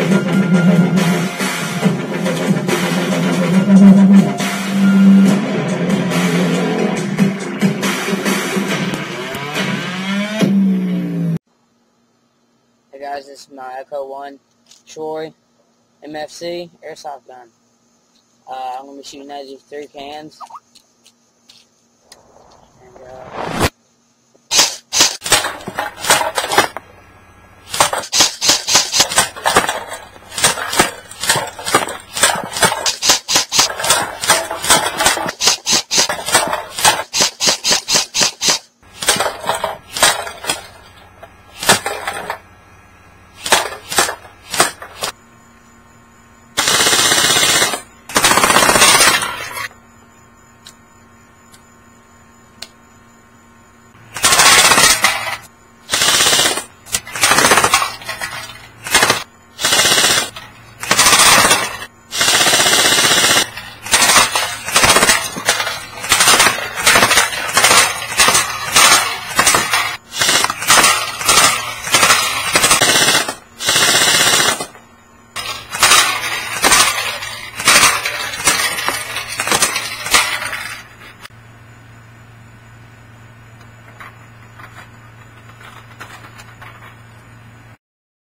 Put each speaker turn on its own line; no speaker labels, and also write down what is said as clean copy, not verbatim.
Hey guys, this is my Echo 1 Troy MFC airsoft gun. I'm going to be shooting those with 3 cans. And